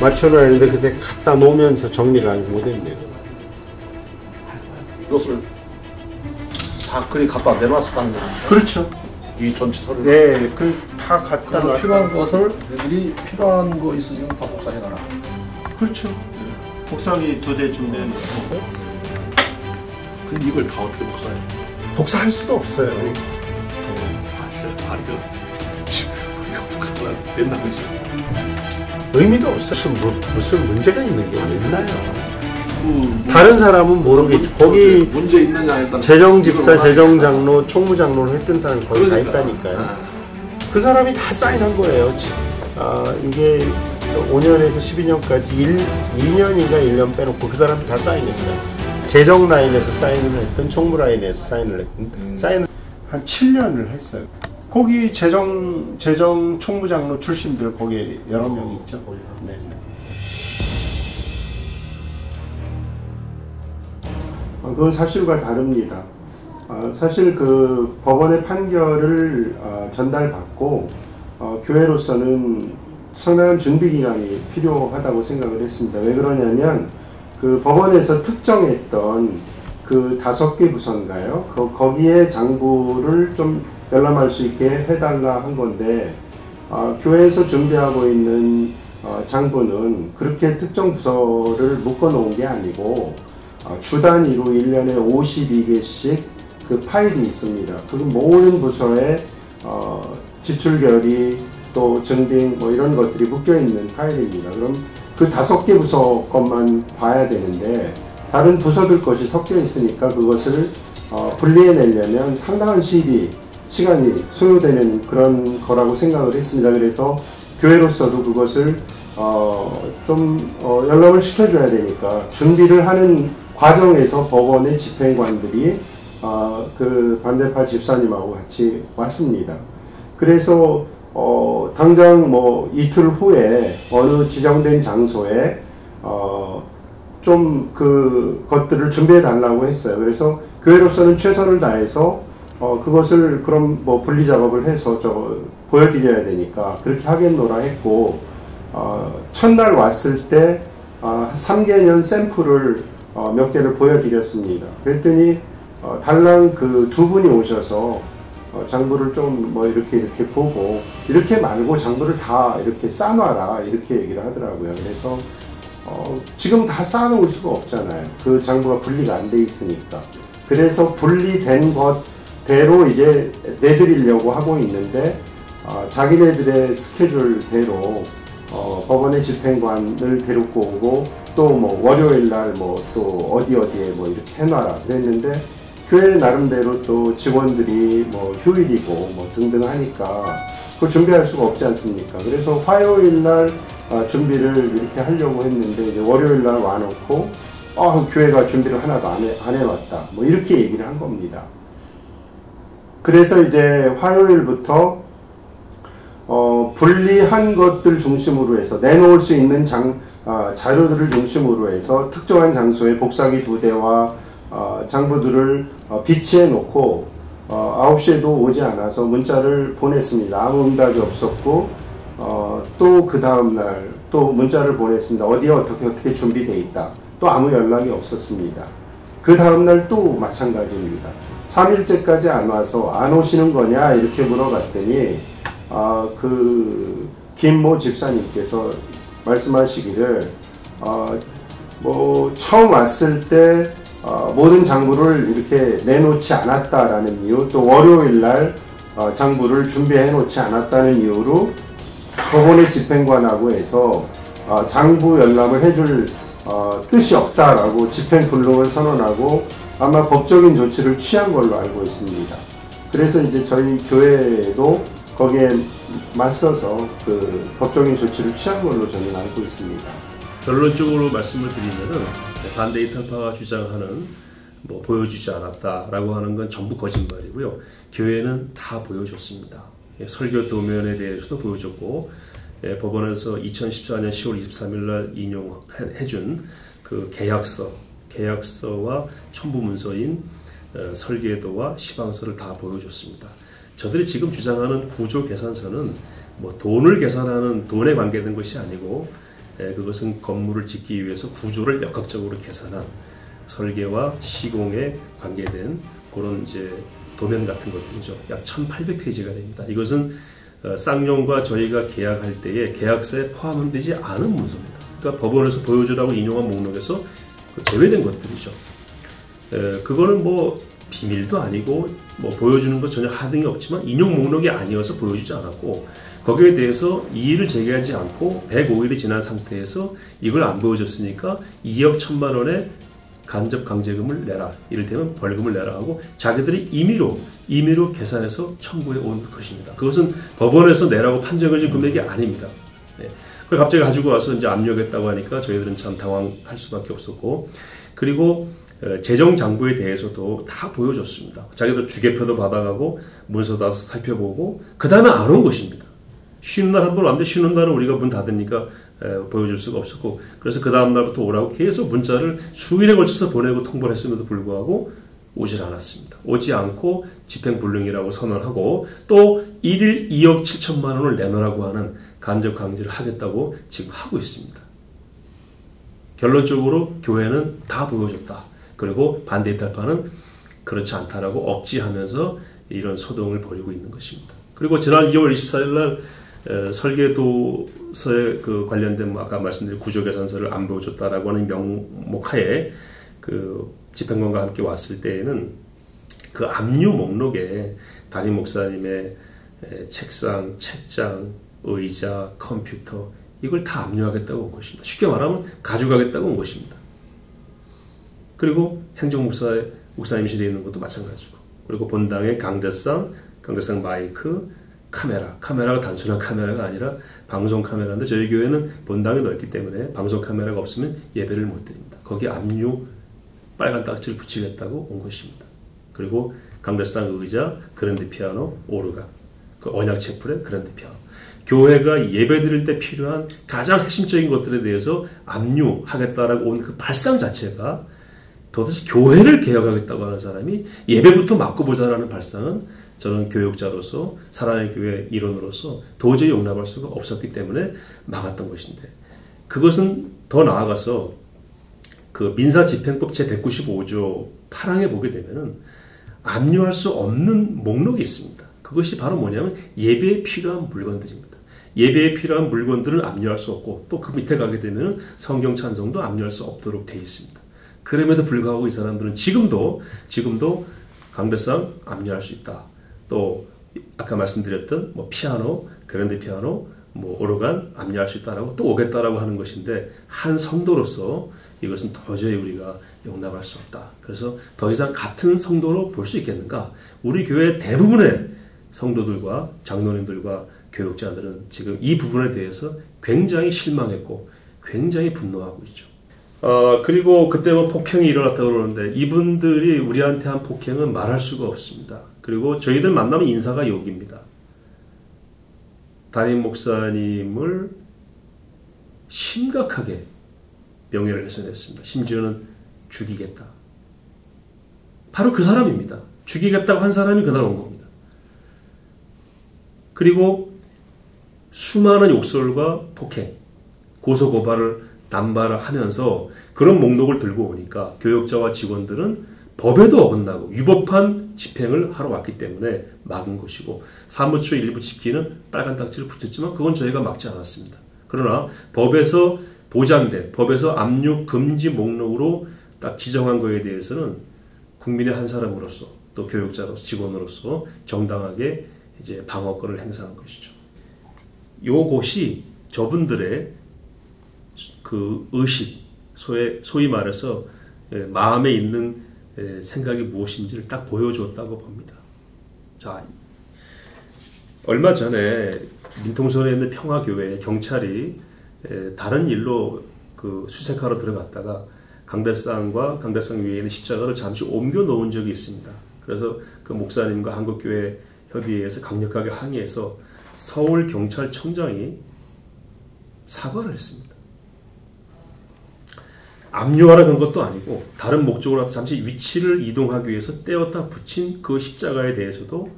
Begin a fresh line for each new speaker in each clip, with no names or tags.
맞춰놔야하는데 그때 갖다 놓으면서 정리가 아직 못했네요.
이것을 다 그리 갖다 내놨었다는 거죠.
그렇죠.
이 전체 서류.
네, 다 갖다
그래서
놨다.
필요한 것을 너희들이 필요한 거 있으면 다 복사해가라.
그렇죠. 복사기 2대 준비해 놓고.
근데 이걸 다 어떻게 복사해?
복사할 수도 없어요.
사실 말이 그렇지. 이거 복사를 된다고 그러죠.
의미도 없어요. 무슨 문제가 있는 게 있나요? 다른 사람은 모르겠죠. 거기
문제 있느냐 일단
재정집사, 재정장로, 총무장로를 했던 사람이 거기 다 있다니까요.
아.
그 사람이 다 사인한 거예요. 이게 5년에서 12년까지 2년인가 1년 빼놓고 그 사람이 다 사인했어요. 재정 라인에서 사인을 했던, 총무 라인에서 사인을 했던, 사인을 한 7년을 했어요. 거기 재정 총무장로 출신들 거기 여러 명 있죠. 네. 그건 사실과 다릅니다. 사실 그 법원의 판결을 전달받고 교회로서는 상당한 준비 기간이 필요하다고 생각을 했습니다. 왜 그러냐면 그 법원에서 특정했던 그 5개 부서인가요? 거기에 장부를 좀 열람할 수 있게 해달라 한 건데 교회에서 준비하고 있는 장부는 그렇게 특정 부서를 묶어 놓은 게 아니고 주 단위로 1년에 52개씩 그 파일이 있습니다. 그 모든 부서에 지출 결의 또 증빙 뭐 이런 것들이 묶여 있는 파일입니다. 그럼 그 5개 부서 것만 봐야 되는데 다른 부서들 것이 섞여 있으니까 그것을 분리해내려면 상당한 시간이 소요되는 그런 거라고 생각을 했습니다. 그래서 교회로서도 그것을 연락을 시켜줘야 되니까 준비를 하는 과정에서 법원의 집행관들이 그 반대파 집사님하고 같이 왔습니다. 그래서 당장 뭐 이틀 후에 어느 지정된 장소에 좀 그 것들을 준비해 달라고 했어요. 그래서 교회로서는 최선을 다해서 그것을 그럼 뭐 분리 작업을 해서 보여드려야 되니까 그렇게 하겠노라 했고 첫날 왔을 때 3개년 샘플을 몇 개를 보여드렸습니다. 그랬더니 달랑 그 2분이 오셔서 장부를 좀 뭐 이렇게 보고 이렇게 말고 장부를 다 이렇게 싸놔라 이렇게 얘기를 하더라고요. 그래서 지금 다 쌓아놓을 수가 없잖아요. 그 장부가 분리가 안 돼 있으니까. 그래서 분리된 것대로 이제 내드리려고 하고 있는데 자기네들의 스케줄대로 법원의 집행관을 데리고 오고 또 뭐 월요일 날 뭐 또 어디에 뭐 이렇게 해놔라 그랬는데 교회 나름대로 또 직원들이 뭐 휴일이고 뭐 등등 하니까 그걸 준비할 수가 없지 않습니까? 그래서 화요일 날 준비를 이렇게 하려고 했는데 이제 월요일 날 와놓고 교회가 준비를 하나도 안 해왔다 뭐 이렇게 얘기를 한 겁니다. 그래서 이제 화요일부터 분리한 것들 중심으로 해서 내놓을 수 있는 자료들을 중심으로 해서 특정한 장소에 복사기 2대와 장부들을 비치해 놓고 9시에도 오지 않아서 문자를 보냈습니다. 아무 응답이 없었고 또 그 다음날 또 문자를 보냈습니다. 어디에 어떻게 준비되어 있다. 또 아무 연락이 없었습니다. 그 다음날 또 마찬가지입니다. 3일째까지 안 와서 안 오시는 거냐 이렇게 물어봤더니 그 김모 집사님께서 말씀하시기를 뭐 처음 왔을 때 모든 장부를 이렇게 내놓지 않았다라는 이유, 또 월요일날 장부를 준비해 놓지 않았다는 이유로 법원의 집행관하고 해서 장부 열람을 해줄 뜻이 없다라고 집행불능을 선언하고 아마 법적인 조치를 취한 걸로 알고 있습니다. 그래서 이제 저희 교회도 거기에 맞서서 그 법적인 조치를 취한 걸로 저는 알고 있습니다.
결론적으로 말씀을 드리면은 반대 이탈파가 주장하는 뭐 보여주지 않았다라고 하는 건 전부 거짓말이고요. 교회는 다 보여줬습니다. 설교 도면에 대해서도 보여줬고 법원에서 2014년 10월 23일 날 인용해준 그 계약서와 첨부 문서인 설계도와 시방서를 다 보여줬습니다. 저들이 지금 주장하는 구조 계산서는 뭐 돈을 계산하는 돈에 관계된 것이 아니고 그것은 건물을 짓기 위해서 구조를 역학적으로 계산한 설계와 시공에 관계된 그런 이제 도면 같은 것들이죠. 약 1,800페이지가 됩니다. 이것은 쌍용과 저희가 계약할 때에 계약서에 포함되지 않은 문서입니다. 그러니까 법원에서 보여주라고 인용한 목록에서 제외된 것들이죠. 그거는 뭐 비밀도 아니고 뭐 보여주는 것 전혀 하등이 없지만 인용 목록이 아니어서 보여주지 않았고, 거기에 대해서 이의를 제기하지 않고 105일이 지난 상태에서 이걸 안 보여줬으니까 2억 1천만 원의 간접 강제금을 내라, 이를테면 벌금을 내라 하고 자기들이 임의로 계산해서 청구해 온 것입니다. 그것은 법원에서 내라고 판정해준 금액이 아닙니다. 네. 그걸 갑자기 가지고 와서 이제 압력했다고 하니까 저희들은 참 당황할 수밖에 없었고, 그리고 재정장부에 대해서도 다 보여줬습니다. 자기들 주계표도 받아가고 문서도 살펴보고 그 다음에 안 온 것입니다. 쉬는 날 한 번 왔는데 쉬는 날은 우리가 문 닫으니까 보여줄 수가 없었고, 그래서 그 다음 날부터 오라고 계속 문자를 수일에 걸쳐서 보내고 통보를 했음에도 불구하고 오질 않았습니다. 오지 않고 집행불능이라고 선언하고 또 1일 2억 7천만 원을 내놓으라고 하는 간접 강제를 하겠다고 지금 하고 있습니다. 결론적으로 교회는 다 보여줬다. 그리고 반대 이탈파는 그렇지 않다라고 억지하면서 이런 소동을 벌이고 있는 것입니다. 그리고 지난 2월 24일 날 설계도서에 그 관련된 아까 말씀드린 구조계산서를 안 보여줬다라고 하는 명목하에 그 집행관과 함께 왔을 때에는 그 압류 목록에 담임 목사님의 책상, 책장, 의자, 컴퓨터 이걸 다 압류하겠다고 온 것입니다. 쉽게 말하면 가져가겠다고 온 것입니다. 그리고 행정목사님실에 있는 것도 마찬가지고, 그리고 본당의 강대상 마이크, 카메라가 단순한 카메라가 아니라 방송 카메라인데 저희 교회는 본당이 넓기 때문에 방송 카메라가 없으면 예배를 못 드립니다. 거기에 압류 빨간 딱지를 붙이겠다고 온 것입니다. 그리고 강대상 의자, 그랜드 피아노, 오르간, 그 언약 채플의 그랜드 피아노, 교회가 예배 드릴 때 필요한 가장 핵심적인 것들에 대해서 압류하겠다라고 온 그 발상 자체가 도대체 교회를 개혁하겠다고 하는 사람이 예배부터 막고 보자라는 발상은 저는 교육자로서 사랑의 교회 일원으로서 도저히 용납할 수가 없었기 때문에 막았던 것인데, 그것은 더 나아가서 그 민사집행법 제195조 8항에 보게 되면은 압류할 수 없는 목록이 있습니다. 그것이 바로 뭐냐면 예배에 필요한 물건들입니다. 예배에 필요한 물건들을 압류할 수 없고, 또 그 밑에 가게 되면은 성경 찬송도 압류할 수 없도록 되어 있습니다. 그럼에도 불구하고 이 사람들은 지금도 강대상 압류할 수 있다. 또 아까 말씀드렸던 뭐 피아노, 그랜드 피아노, 뭐 오르간 압류할 수 있다라고 또 오겠다라고 하는 것인데, 한 성도로서 이것은 도저히 우리가 용납할 수 없다. 그래서 더 이상 같은 성도로 볼 수 있겠는가? 우리 교회 대부분의 성도들과 장로님들과 교육자들은 지금 이 부분에 대해서 굉장히 실망했고 굉장히 분노하고 있죠. 그리고 그때 뭐 폭행이 일어났다고 그러는데 이분들이 우리한테 한 폭행은 말할 수가 없습니다. 그리고 저희들 만나면 인사가 욕입니다. 담임 목사님을 심각하게 명예를 훼손했습니다. 심지어는 죽이겠다. 바로 그 사람입니다. 죽이겠다고 한 사람이 그날 온 겁니다. 그리고 수많은 욕설과 폭행, 고소고발을 남발을 하면서 그런 목록을 들고 오니까 교역자와 직원들은 법에도 어긋나고 위법한 집행을 하러 왔기 때문에 막은 것이고, 사무처 일부 집기는 빨간 딱지를 붙였지만 그건 저희가 막지 않았습니다. 그러나 법에서 보장된, 법에서 압류 금지 목록으로 딱 지정한 거에 대해서는 국민의 한 사람으로서 또 교육자로서 직원으로서 정당하게 이제 방어권을 행사한 것이죠. 요것이 저분들의 그 의식, 소위 말해서 마음에 있는 생각이 무엇인지를 딱 보여주었다고 봅니다. 자, 얼마 전에 민통선에 있는 평화교회에 경찰이 다른 일로 그 수색하러 들어갔다가 강대상과 강대상 위에 있는 십자가를 잠시 옮겨 놓은 적이 있습니다. 그래서 그 목사님과 한국교회 협의회에서 강력하게 항의해서 서울경찰청장이 사과를 했습니다. 압류하라 그런 것도 아니고 다른 목적으로 잠시 위치를 이동하기 위해서 떼었다 붙인 그 십자가에 대해서도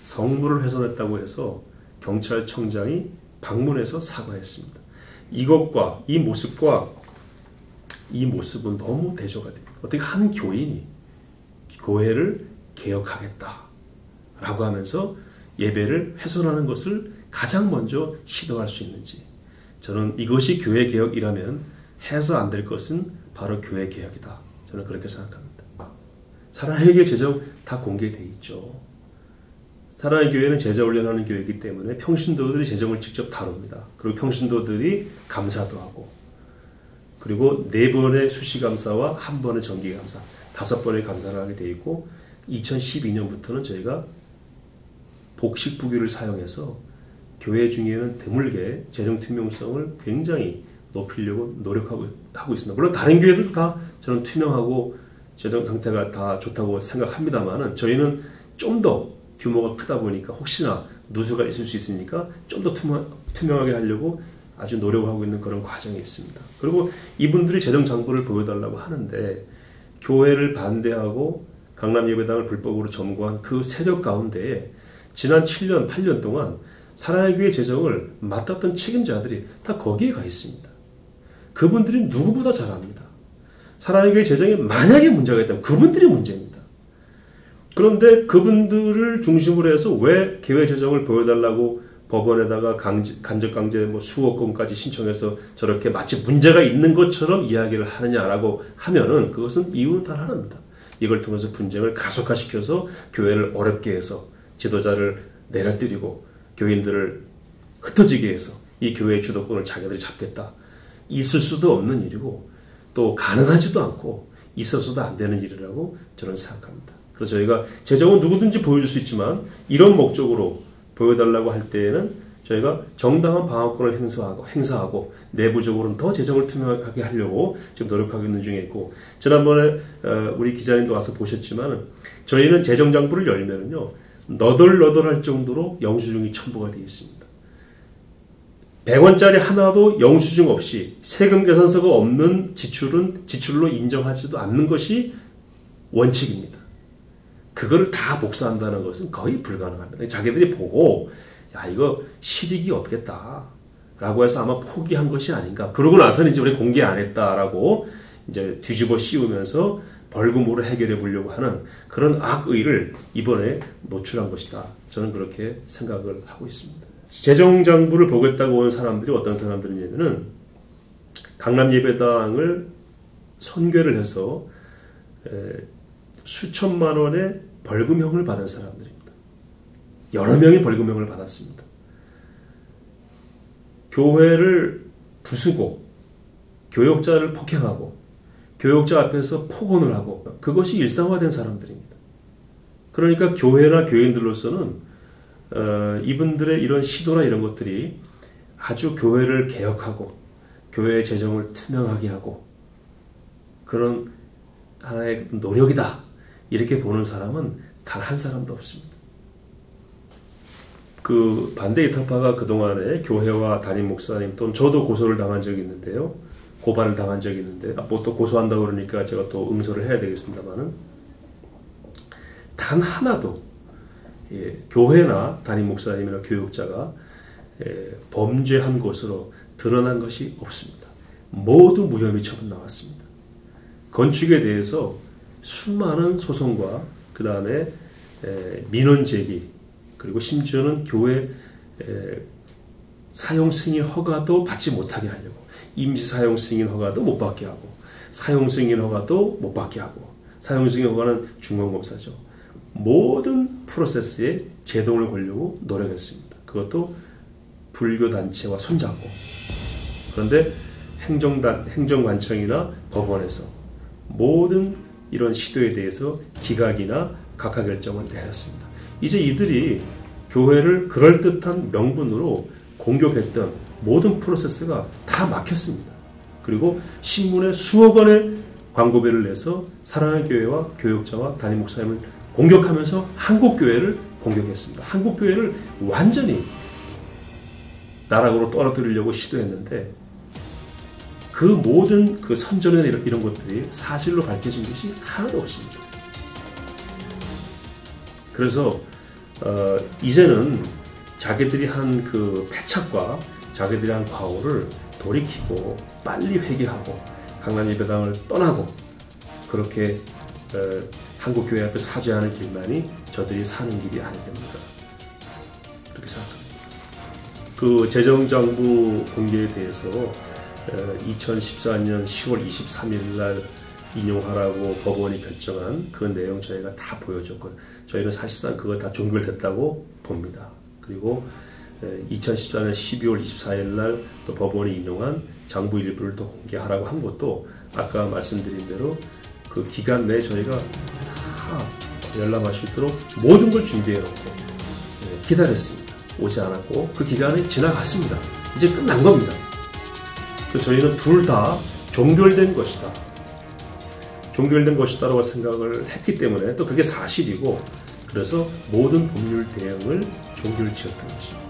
성물을 훼손했다고 해서 경찰청장이 방문해서 사과했습니다. 이것과 이 모습과 이 모습은 너무 대조가 돼요. 어떻게 한 교인이 교회를 개혁하겠다라고 하면서 예배를 훼손하는 것을 가장 먼저 시도할 수 있는지, 저는 이것이 교회 개혁이라면 해서 안 될 것은 바로 교회 개혁이다. 저는 그렇게 생각합니다. 사랑의 교회 재정 다 공개되어 있죠. 사랑의 교회는 제자 훈련하는 교회이기 때문에 평신도들이 재정을 직접 다룹니다. 그리고 평신도들이 감사도 하고, 그리고 4번의 수시감사와 1번의 정기감사, 5번의 감사를 하게 되어 있고, 2012년부터는 저희가 복식부규를 사용해서 교회 중에는 드물게 재정 투명성을 굉장히 높이려고 노력하고 있습니다. 물론 다른 교회들도 다 저는 투명하고 재정 상태가 다 좋다고 생각합니다만은, 저희는 좀 더 규모가 크다 보니까 혹시나 누수가 있을 수 있으니까 좀 더 투명하게 하려고 아주 노력하고 있는 그런 과정이 있습니다. 그리고 이분들이 재정 장부를 보여달라고 하는데, 교회를 반대하고 강남예배당을 불법으로 점거한 그 세력 가운데에 지난 7년, 8년 동안 사랑의 교회 재정을 맡았던 책임자들이 다 거기에 가 있습니다. 그분들이 누구보다 잘 압니다. 사랑의 교회 재정에 만약에 문제가 있다면 그분들이 문제입니다. 그런데 그분들을 중심으로 해서 왜 교회 재정을 보여달라고 법원에다가 간접 강제 수억 건까지 신청해서 저렇게 마치 문제가 있는 것처럼 이야기를 하느냐라고 하면은, 그것은 이유는 단 하나입니다. 이걸 통해서 분쟁을 가속화시켜서 교회를 어렵게 해서 지도자를 내려뜨리고 교인들을 흩어지게 해서 이 교회의 주도권을 자기들이 잡겠다. 있을 수도 없는 일이고 또 가능하지도 않고 있어서도 안 되는 일이라고 저는 생각합니다. 그래서 저희가 재정은 누구든지 보여줄 수 있지만 이런 목적으로 보여달라고 할 때에는 저희가 정당한 방어권을 행사하고 내부적으로는 더 재정을 투명하게 하려고 지금 노력하고 있는 중에 있고, 지난번에 우리 기자님도 와서 보셨지만 저희는 재정장부를 열면은요 너덜너덜할 정도로 영수증이 첨부가 되어 있습니다. 100원짜리 하나도 영수증 없이 세금 계산서가 없는 지출은 지출로 인정하지도 않는 것이 원칙입니다. 그거를 다 복사한다는 것은 거의 불가능합니다. 자기들이 보고 야 이거 실익이 없겠다 라고 해서 아마 포기한 것이 아닌가. 그러고 나서는 이제 우리 공개 안 했다라고 이제 뒤집어 씌우면서 벌금으로 해결해 보려고 하는 그런 악의를 이번에 노출한 것이다. 저는 그렇게 생각을 하고 있습니다. 재정장부를 보겠다고 온 사람들이 어떤 사람들이냐면은 강남예배당을 선괴를 해서 수천만 원의 벌금형을 받은 사람들입니다. 여러 명이 벌금형을 받았습니다. 교회를 부수고 교역자를 폭행하고 교역자 앞에서 폭언을 하고 그것이 일상화된 사람들입니다. 그러니까 교회나 교인들로서는 이분들의 이런 시도나 이런 것들이 아주 교회를 개혁하고 교회의 재정을 투명하게 하고 그런 하나의 노력이다. 이렇게 보는 사람은 단 한 사람도 없습니다. 그 반대 이타파가 그동안에 교회와 담임 목사님 또는 저도 고소를 당한 적이 있는데요. 고발을 당한 적이 있는데 뭐 또 고소한다고 그러니까 제가 또 응소를 해야 되겠습니다만은 단 하나도 교회나 담임 목사님이나 교육자가 범죄한 것으로 드러난 것이 없습니다. 모두 무혐의 처분 나왔습니다. 건축에 대해서 수많은 소송과 그 다음에 민원 제기 그리고 심지어는 교회 사용 승인 허가도 받지 못하게 하려고 임시 사용 승인 허가도 못 받게 하고 사용 승인 허가도 못 받게 하고 사용 승인 허가는 중간검사죠. 모든 프로세스에 제동을 걸려고 노력했습니다. 그것도 불교단체와 손잡고. 그런데 행정관청이나 법원에서 모든 이런 시도에 대해서 기각이나 각하 결정을 내렸습니다. 이제 이들이 교회를 그럴듯한 명분으로 공격했던 모든 프로세스가 다 막혔습니다. 그리고 신문에 수억 원의 광고비를 내서 사랑의 교회와 교역자와 담임 목사님을 공격하면서 한국교회를 공격했습니다. 한국교회를 완전히 나락으로 떨어뜨리려고 시도했는데 그 모든 그 선전이나 이런 것들이 사실로 밝혀진 것이 하나도 없습니다. 그래서 이제는 자기들이 한 그 패착과 자기들이 한 과오를 돌이키고 빨리 회개하고 강남 예배당을 떠나고 그렇게 한국교회 앞에 사죄하는 길만이 저들이 사는 길이 아니겠는가 그렇게 생각합니다. 그 재정장부 공개에 대해서 2014년 10월 23일 날 인용하라고 법원이 결정한 그 내용 저희가 다 보여줬고 저희는 사실상 그거 다 종결됐다고 봅니다. 그리고 2014년 12월 24일 날 또 법원이 인용한 장부 일부를 또 공개하라고 한 것도 아까 말씀드린 대로 그 기간 내에 저희가 다 열람할 수 있도록 모든 걸 준비해놓고 기다렸습니다. 오지 않았고 그 기간이 지나갔습니다. 이제 끝난 겁니다. 그래서 저희는 둘 다 종결된 것이다. 종결된 것이다라고 생각을 했기 때문에 또 그게 사실이고 그래서 모든 법률 대응을 종결지었던 것입니다.